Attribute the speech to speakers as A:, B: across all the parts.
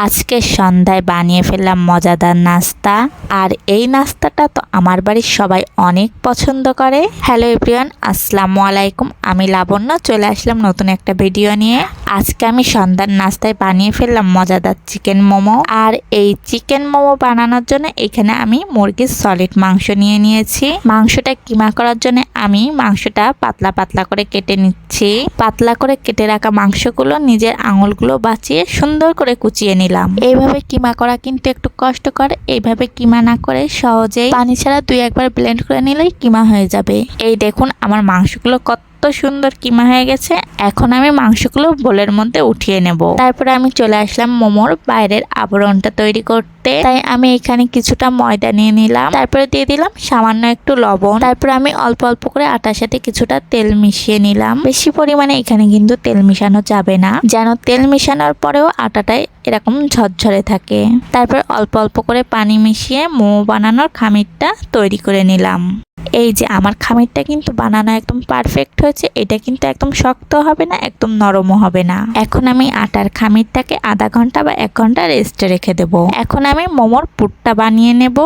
A: আজকে সন্ধ্যায় বানিয়ে ফেললাম মজাদার নাস্তা। আর এই নাস্তাটা তো আমার বাড়ির সবাই অনেক পছন্দ করে। হ্যালো এভরিওয়ান, আসসালামু আলাইকুম। আমি লাবণ্য চলে আসলাম নতুন একটা ভিডিও নিয়ে। আজকে আমি সন্ধ্যার নাস্তায় বানিয়ে ফেললাম মজাদার চিকেন মোমো। আর এই চিকেন মোমো বানানোর জন্য এখানে আমি মুরগির সলিড মাংস নিয়ে নিয়েছি। মাংসটা কিমা করার জন্য আমি মাংসটা পাতলা পাতলা করে কেটে নিচ্ছি। পাতলা করে কেটে রাখা মাংসগুলো নিজের আঙুলগুলো বাঁচিয়ে সুন্দর করে কুচিয়ে নিলাম। এইভাবে কিমা করা কিন্তু একটু কষ্টকর। এইভাবে কিমা না করে সহজেই পানি ছাড়া 2-1 বার ব্লেন্ড করে নিলেই কিমা হয়ে যাবে। এই দেখুন আমার মাংসগুলো কত সুন্দর কিমা হয়ে গেছে। এখন আমি মাংসগুলো বোলের মধ্যে উঠিয়ে নেব। তারপরে আমি চলে আসলাম মোমোর বাইরের আবরণটা তৈরি করতে। তাই আমি এখানে কিছুটা ময়দা নিয়ে নিলাম। তারপরে দিয়ে দিলাম সামান্য একটু লবণ। তারপরে আমি অল্প অল্প করে আটার সাথে কিছুটা তেল মিশিয়ে নিলাম। বেশি পরিমাণে এখানে কিন্তু তেল মিশানো যাবে না, যেন তেল মিশানোর পরেও আটাটাই এরকম ঝরঝরে থাকে। তারপর অল্প অল্প করে পানি মিশিয়ে মোমো বানানোর খামিরটা তৈরি করে নিলাম। এই যে আমার খামিরটা কিন্তু বানানো একদম পারফেক্ট হয়েছে। এটা কিন্তু একদম শক্ত হবে না, একদম নরমও হবে না। এখন আমি আটার খামিরটাকে আধা ঘন্টা বা 1 ঘন্টা রেস্টে রেখে দেব। এখন আমি মোমোর পুরটা বানিয়ে নেব।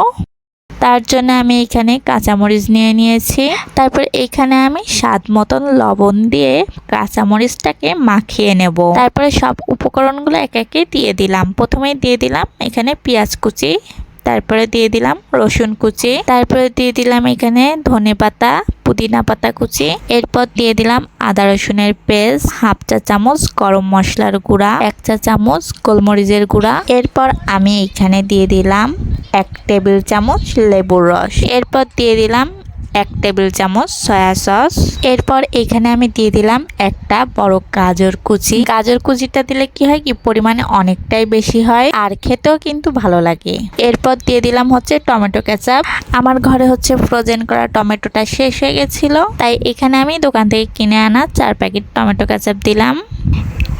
A: তার জন্য আমি এখানে কাঁচামরিচ নিয়ে নিয়েছি। তারপর এখানে আমি স্বাদ মতন লবণ দিয়ে কাঁচামরিচটাকে মাখিয়ে নেব। তারপরে সব উপকরণগুলো একে একে দিয়ে দিলাম। প্রথমেই দিয়ে দিলাম এখানে পেঁয়াজ কুচি, তারপরে দিয়ে দিলাম রসুন কুচি, তারপরে দিয়ে দিলাম এখানে ধনেপাতা পুদিনা পাতা কুচি, এরপর দিয়ে দিলাম আদা রসুনের পেস্ট, 1/2 চা চামচ গরম মশলার গুঁড়া, 1 চা চামচ গোলমরিচের গুঁড়া। এরপর আমি এখানে দিয়ে দিলাম 1 টেবিল চামচ লেবুর রস। এরপর দিয়ে দিলাম 1 টেবিল চামচ সয়া সস। এরপর এখানে আমি দিয়ে দিলাম একটা বড় গাজর কুচি। গাজর কুচিটা দিলে কি হয়, কি পরিমাণে অনেকটাই বেশি হয় আর খেতেও কিন্তু ভালো লাগে। এরপর দিয়ে দিলাম হচ্ছে টমেটো কেচাপ। আমার ঘরে হচ্ছে ফ্রোজেন করা টমেটোটা শেষ হয়ে গেছিল, তাই এখানে আমি দোকান থেকে কিনে আনা 4 প্যাকেট টমেটো কেচাপ দিলাম।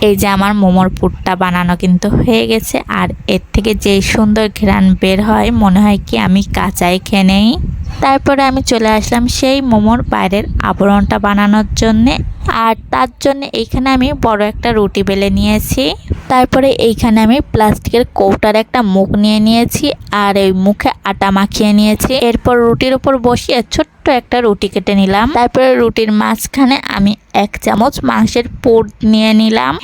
A: এই যে আমার মোমোর পুরটা বানানো কিন্তু হয়ে গেছে। আর এর থেকে যে সুন্দর ঘ্রাণ বের হয়, মনে হয় কি আমি কাঁচাই খেয়ে নেই। তারপরে আমি চলে আসলাম সেই মোমোর বাইরের আবরণটা বানানোর জন্যে। আর তার জন্য এইখানে আমি বড় একটা রুটি বেলে নিয়েছি। তারপরে এইখানে আমি প্লাস্টিকের কৌটার একটা মুখ নিয়ে নিয়েছি আর এই মুখে আটা মাখিয়ে নিয়েছি। এরপর রুটির উপর বসিয়ে ছোট্ট একটা রুটি কেটে নিলাম। তারপরে রুটির মাঝখানে আমি 1 চামচ মাংসের পুর নিয়ে নিলাম।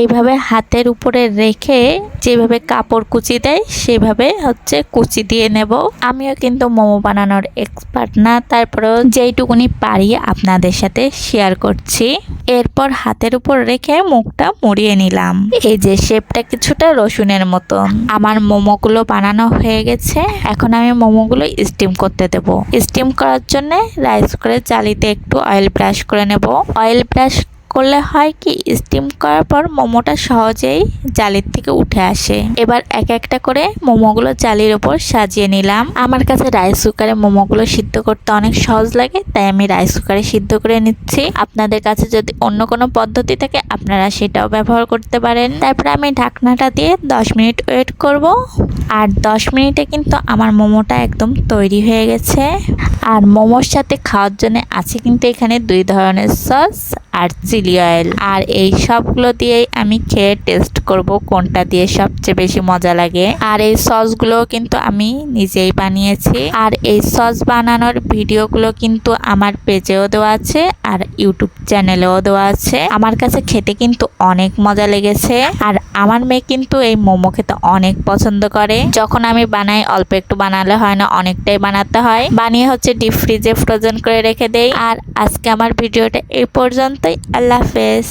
A: এইভাবে হাতের উপরে রেখে যেভাবে কাপড় কুচি দেয় সেভাবে হচ্ছে কুচি দিয়ে নেব। আমিও কিন্তু মোমো বানানোর এক্সপার্ট না, তারপরেও যেইটুকুনি পারি আপনাদের সাথে শেয়ার করছি। এরপর হাতের উপর রেখে মুখটা মুড়িয়ে নিলাম। এই যে শেপটা কিছুটা রসুনের মতন। আমার মোমোগুলো বানানো হয়ে গেছে। এখন আমি মোমোগুলো স্টিম করতে দেব। স্টিম করার জন্য রাইস কুকারের জালিতে একটু অয়েল ব্রাশ করে নেব। অয়েল ব্রাশ করলে হয় কি, স্টিম করার পর মোমোটা সহজেই জালির থেকে উঠে আসে। এবার এক একটা করে মোমোগুলো জালির ওপর সাজিয়ে নিলাম। আমার কাছে রাইস কুকারে মোমোগুলো সিদ্ধ করতে অনেক সহজ লাগে, তাই আমি রাইস কুকারে সিদ্ধ করে নিচ্ছি। আপনাদের কাছে যদি অন্য কোনো পদ্ধতি থাকে আপনারা সেটাও ব্যবহার করতে পারেন। তারপরে আমি ঢাকনাটা দিয়ে 10 মিনিট ওয়েট করব। আর 10 মিনিটে কিন্তু আমার মোমোটা একদম তৈরি হয়ে গেছে। আর মোমোর সাথে খাওয়ার জন্য আছে কিন্তু এখানে 2 ধরনের সস আর চিলি অয়েল। আর এই সবগুলো দিয়েই আমি খেয়ে টেস্ট করব কোনটা দিয়ে সবচেয়ে বেশি মজা লাগে। আর এই সসগুলো কিন্তু আমি নিজেই বানিয়েছি। আর এই সস বানানোর ভিডিওগুলো কিন্তু আমার পেজেও দেওয়া আছে আর ইউটিউব চ্যানেলেও দেওয়া আছে। আমার কাছে খেতে কিন্তু অনেক মজা লেগেছে। আর আমার মেয়ে কিন্তু এই মোমো খেতে অনেক পছন্দ করে। যখন আমি বানাই অল্প একটু বানালে হয় না, অনেকটাই বানাতে হয়। বানিয়ে হচ্ছে ডিপ ফ্রিজে ফ্রোজেন করে রেখে দেই। আর আজকে আমার ভিডিওটা এই পর্যন্তই। আল্লাহ হাফেজ।